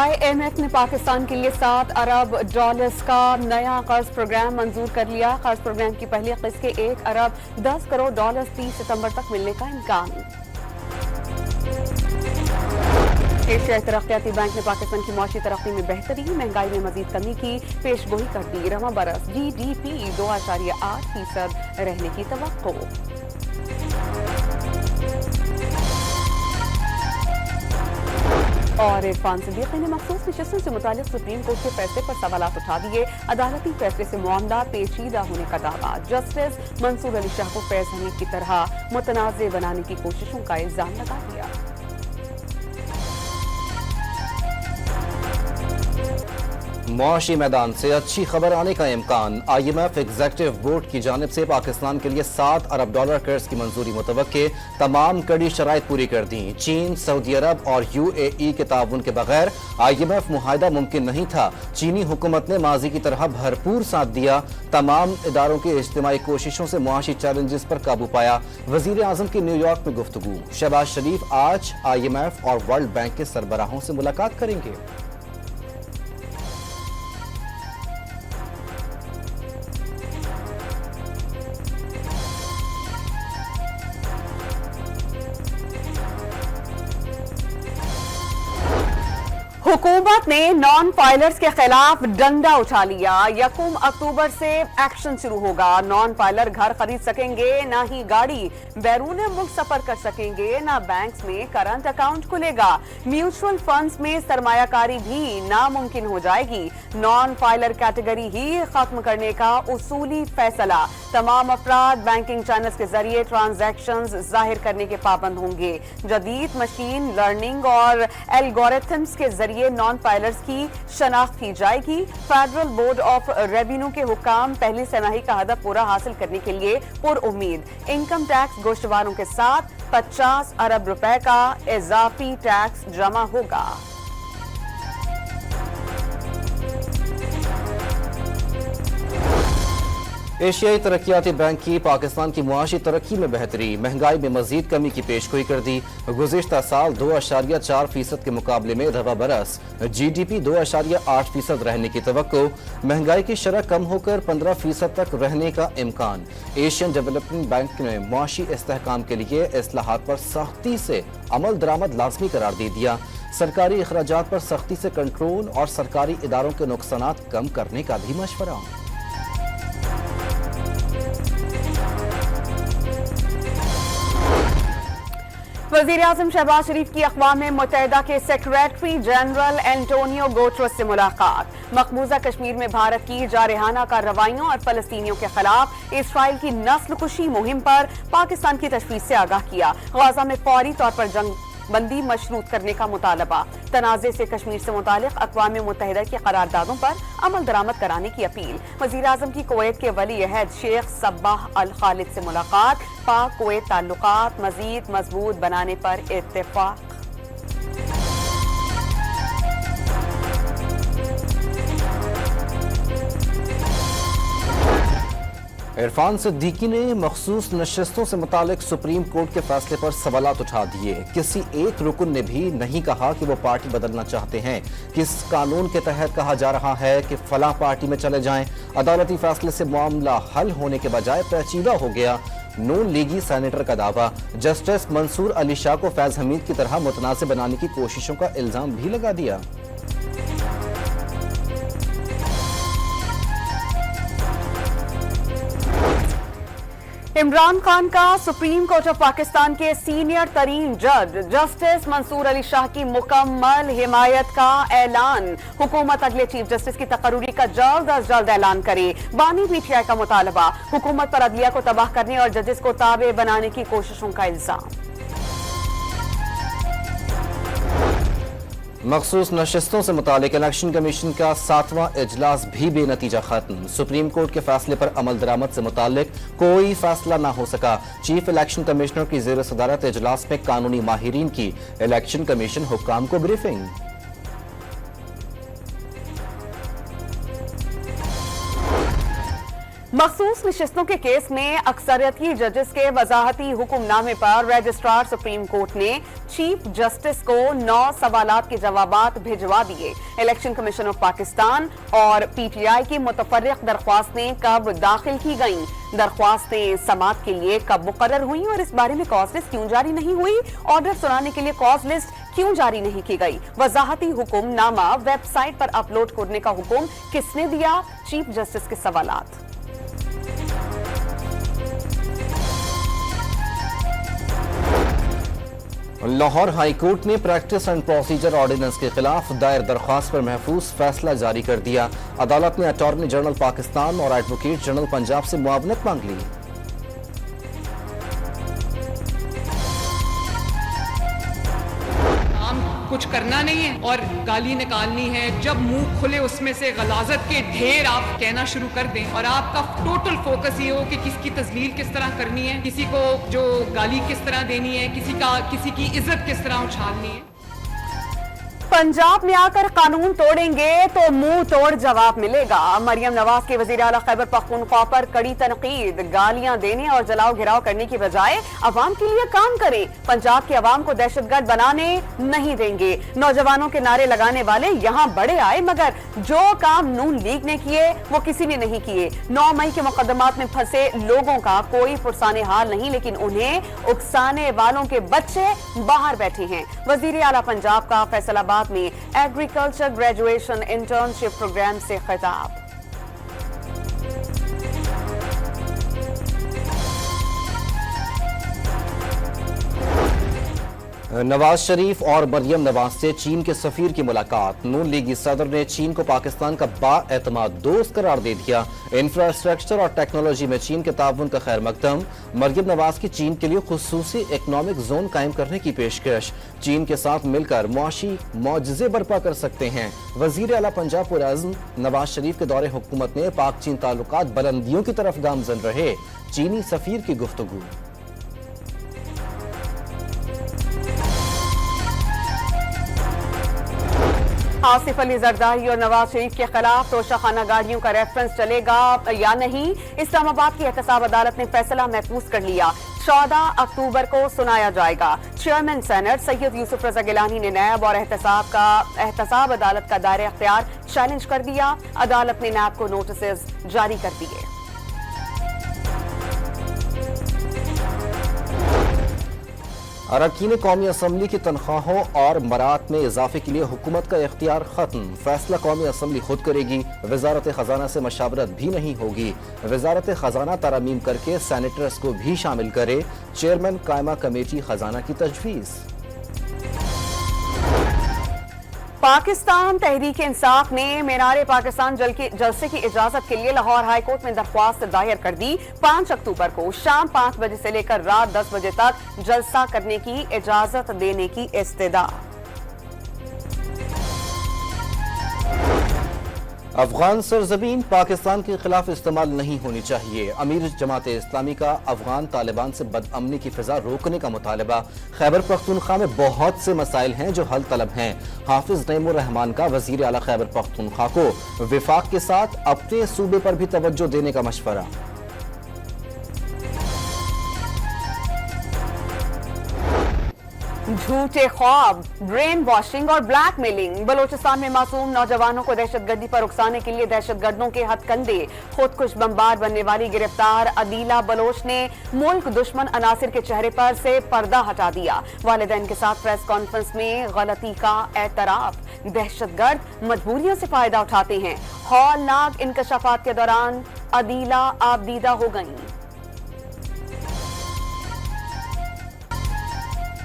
IMF ने पाकिस्तान के लिए $7 अरब का नया कर्ज प्रोग्राम मंजूर कर लिया। कर्ज प्रोग्राम की पहली किस्त के $1 अरब 10 करोड़ 30 सितंबर तक मिलने का इम्कान। एशियाई तरक्याती बैंक ने पाकिस्तान की मुआशी तरक्की में बेहतरी, महंगाई में मजीद कमी की पेशगोई कर दी। रवां बरस GDP 2.8% रहने की तवक्को। और इरफान सिद्दीकी ने मखसूस नशिस्तों से मुतालिक सुप्रीम कोर्ट के फैसले पर सवालात उठा दिए। अदालती फैसले से मामला पेचीदा होने का दावा। जस्टिस मंसूर अली शाह को फैज हमीद की तरह मुतनाज़ बनाने की कोशिशों का इल्जाम लगा दिया। मुआशी मैदान से अच्छी खबर आने का इम्कान। IMF एग्जीक्यूटिव बोर्ड की जानिब से पाकिस्तान के लिए $7 अरब कर्ज की मंजूरी मुतवक्के, तमाम कड़ी शराइत पूरी कर दी। चीन, सऊदी अरब और UAE के ताउन के बगैर IMF मुआहिदा मुमकिन नहीं था। चीनी हुकूमत ने माजी की तरह भरपूर साथ दिया। तमाम इदारों की इज्तिमाई कोशिशों से मुआशी चैलेंजेस पर काबू पाया। वजीर आजम की न्यूयॉर्क में गुफ्तगू। शहबाज शरीफ आज IMF और वर्ल्ड बैंक के सरबराहों से मुलाकात करेंगे। हुकूमत ने नॉन फाइलर्स के खिलाफ डंडा उठा लिया। 1 अक्टूबर से एक्शन शुरू होगा। नॉन फाइलर घर खरीद सकेंगे, ना ही गाड़ी, बैरून मुल्क सफर कर सकेंगे, ना बैंक्स में करंट अकाउंट खुलेगा। म्यूचुअल फंड्स में सरमायाकारी भी नामुमकिन हो जाएगी। नॉन फाइलर कैटेगरी ही खत्म करने का उसूली फैसला। तमाम अफराद बैंकिंग चैनल्स के जरिए ट्रांजैक्शंस जाहिर करने के पाबंद होंगे। जदीद मशीन लर्निंग और एल्गोरिथम्स के जरिए नॉन फाइलर्स की शनाख्त की जाएगी। फेडरल बोर्ड ऑफ रेवेन्यू के हुक्काम पहली सनाही का हदफ पूरा हासिल करने के लिए पुरउम्मीद। इनकम टैक्स गोश्तवारों के साथ 50 अरब रुपए का इजाफी टैक्स जमा होगा। एशियाई तरक्याती बैंक की पाकिस्तान की मुआशी तरक्की में बेहतरी, महंगाई में मजीद कमी की पेशगोई कर दी। गुज़िश्ता साल 2.4% के मुकाबले में रवा बरस GDP 2.8% रहने की तवक्को। महंगाई की शरह कम होकर 15% तक रहने का इम्कान। एशियन डेवलपमेंट बैंक ने मुआशी इस्तेहकाम के लिए इस्लाहात पर सख्ती से अमल दरामद लाजमी करार दे दिया। सरकारी अखराजात पर सख्ती से कंट्रोल और सरकारी इदारों के नुकसानात कम करने का भी मशवरा। वज़ीर आज़म शहबाज शरीफ की अक़वाम मुत्तहिदा के सेक्रेटरी जनरल एंटोनियो गुटेरेस से मुलाकात। मकबूजा कश्मीर में भारत की जारहाना कार्रवाइयों और फलस्तीनियों के खिलाफ इसराइल की नस्ल कुशी मुहिम पर पाकिस्तान की तशवीश से आगाह किया। गाजा में फौरी तौर पर जंग बंदी मशरूत करने का मुतालबा। तनाज़े से कश्मीर से मुतालिक अक़वाम मुत्तहिदा की करारदादों पर अमल दरामद कराने की अपील। वज़ीर आज़म की कुवैत के वली अहद शेख सब्बाह अल खालिद से मुलाकात। पाक कुवैत ताल्लुकात मज़ीद मजबूत बनाने पर इत्तेफाक। इरफान सिद्दीकी ने मखसूस नशिस्तों से मुतालिक सुप्रीम कोर्ट के फैसले पर सवालात उठा दिए। किसी एक रुकन ने भी नहीं कहा कि वो पार्टी बदलना चाहते हैं। किस कानून के तहत कहा जा रहा है कि फलां पार्टी में चले जाएं। अदालती फैसले से मामला हल होने के बजाय पेचीदा हो गया। नून लीगी सेनेटर का दावा। जस्टिस मंसूर अली शाह को फैज हमीद की तरह मुतनाज़ बनाने की कोशिशों का इल्जाम भी लगा दिया। इमरान खान का सुप्रीम कोर्ट ऑफ पाकिस्तान के सीनियर तरीन जज जस्टिस मंसूर अली शाह की मुकम्मल हिमायत का ऐलान। हुकूमत अगले चीफ जस्टिस की तकर्री का जल्द अज जल्द ऐलान करे। बानी PTI का मुतालबा। हुकूमत पर अदलिया को तबाह करने और जजेस को ताबे बनाने की कोशिशों का इल्जाम। मखसूस नशिस्तों से मुतालिक इलेक्शन कमीशन का 7वां इजलास भी बेनतीजा खत्म। सुप्रीम कोर्ट के फैसले पर अमल दरामद से मुतालिक कोई फैसला ना हो सका। चीफ इलेक्शन कमिश्नर की ज़ेर सदारत इजलास में कानूनी माहिरीन की इलेक्शन कमीशन हुक्काम को ब्रीफिंग। मखसूस नशिस्तों के केस में अक्सरियती जजेस के वजाहती हुक्मनामे पर रजिस्ट्रार सुप्रीम कोर्ट ने चीफ जस्टिस को 9 सवालात के जवाबात भिजवा दिए। इलेक्शन कमीशन ऑफ पाकिस्तान और पीटीआई की मुतफर्रिक दरख्वास्तें कब दाखिल की गईं, दरख्वास्तें समाअत के लिए कब मुकर्रर हुई और इस बारे में कॉज लिस्ट क्यों जारी नहीं हुई, ऑर्डर सुनाने के लिए कॉज लिस्ट क्यों जारी नहीं की गई, वजाहती हुक्मनामा वेबसाइट पर अपलोड करने का हुक्म किसने दिया, चीफ जस्टिस के सवालात। लाहौर हाई कोर्ट ने प्रैक्टिस एंड प्रोसीजर ऑर्डिनेंस के खिलाफ दायर दरख्वास्त पर महफूज फैसला जारी कर दिया। अदालत ने अटॉर्नी जनरल पाकिस्तान और एडवोकेट जनरल पंजाब से मुआवनत मांग ली। कुछ करना नहीं है और गाली निकालनी है, जब मुंह खुले उसमें से गलाजत के ढेर आप कहना शुरू कर दें और आपका टोटल फोकस ये हो कि किसकी तजलील किस तरह करनी है, किसी को जो गाली किस तरह देनी है, किसी की इज्जत किस तरह उछालनी है। पंजाब में आकर कानून तोड़ेंगे तो मुंह तोड़ जवाब मिलेगा। मरियम नवाज के वजीर आला खैबर पख्तूनख्वा पर कड़ी तनकीद, गालियां देने और जलाओ घिराव करने की बजाय अवाम के लिए काम करें, पंजाब के अवाम को दहशतगर्द बनाने नहीं देंगे। नौजवानों के नारे लगाने वाले यहां बड़े आए मगर जो काम नून लीग ने किए वो किसी ने नहीं किए। 9 मई के मुकदमात में फंसे लोगों का कोई पुरसाने हाल नहीं, लेकिन उन्हें उकसाने वालों के बच्चे बाहर बैठे हैं। वजीर आला पंजाब का फैसलाबाद में एग्रीकल्चर ग्रेजुएशन इंटर्नशिप प्रोग्राम से खिताब। नवाज शरीफ और मरियम नवाज से चीन के सफीर की मुलाकात। नून लीगी सदर ने चीन को पाकिस्तान का बाएतमाद दोस्त करार दे दिया। इंफ्रास्ट्रक्चर और टेक्नोलॉजी में चीन के ताउन का खैर मकदम। मरियम नवाज की चीन के लिए खुसूसी इकनॉमिक जोन कायम करने की पेशकश। चीन के साथ मिलकर मुआशी मौजज़े बर्पा कर सकते हैं। वजीर आला पंजाब पुरअज़्म नवाज शरीफ के दौरे हुकूमत में पाक चीन ताल्लुकात बुलंदियों की तरफ गामजन रहे। चीनी सफीर की गुफ्तगू। आसिफ अली जरदारी और नवाज शरीफ के खिलाफ तोशाखाना गाड़ियों का रेफरेंस चलेगा या नहीं, इस्लामाबाद की एहतसाब अदालत ने फैसला महफूज कर लिया। 14 अक्टूबर को सुनाया जाएगा। चेयरमैन सेनेट सैयद यूसुफ रजा गिलानी ने नैब और एहतसाब अदालत का दायरे अख्तियार चैलेंज कर दिया। अदालत ने नैब को नोटिस जारी कर दिए। अरकान कौमी असम्बली की तनख्वाहों और मरात में इजाफे के लिए हुकूमत का इख्तियार खत्म। फैसला कौमी असम्बली खुद करेगी। वजारत खजाना से मशावरत भी नहीं होगी। वजारत खजाना तरमीम करके सैनिटर्स को भी शामिल करे। चेयरमैन कायमा कमेटी खजाना की तजवीज़। पाकिस्तान तहरीक इंसाफ ने मीनार पाकिस्तान जलसे की इजाजत के लिए लाहौर हाई कोर्ट में दरख्वास्त दायर कर दी। 5 अक्टूबर को शाम 5 बजे से लेकर रात 10 बजे तक जलसा करने की इजाजत देने की इस्तदा। अफगान सरजमीन पाकिस्तान के खिलाफ इस्तेमाल नहीं होनी चाहिए। अमीर जमात इस्लामी का अफगान तालिबान से बदअमनी की फिजा रोकने का मुतालबा। खैबर पख्तूनख्वा में बहुत से मसाइल हैं जो हल तलब हैं। हाफिज नईमुर रहमान का वजीर आला खैबर पख्तूनख्वा को विफाक के साथ अपने सूबे पर भी तवज्जो देने का मशवरा। झूठे ख्वाब, ब्रेन वॉशिंग और ब्लैक मेलिंग। बलोचिस्तान में मासूम नौजवानों को दहशतगर्दी पर उकसाने के लिए दहशतगर्दों के हथकंडे। खुदकुश बमबार बनने वाली गिरफ्तार अदीला बलोच ने मुल्क दुश्मन अनासिर के चेहरे पर से पर्दा हटा दिया। वालिदैन के साथ प्रेस कॉन्फ्रेंस में गलती का एतराफ। दहशतगर्द मजबूरियों से फायदा उठाते हैं। हौलनाक इंकशाफात के दौरान अदीला आबदीदा हो गईं।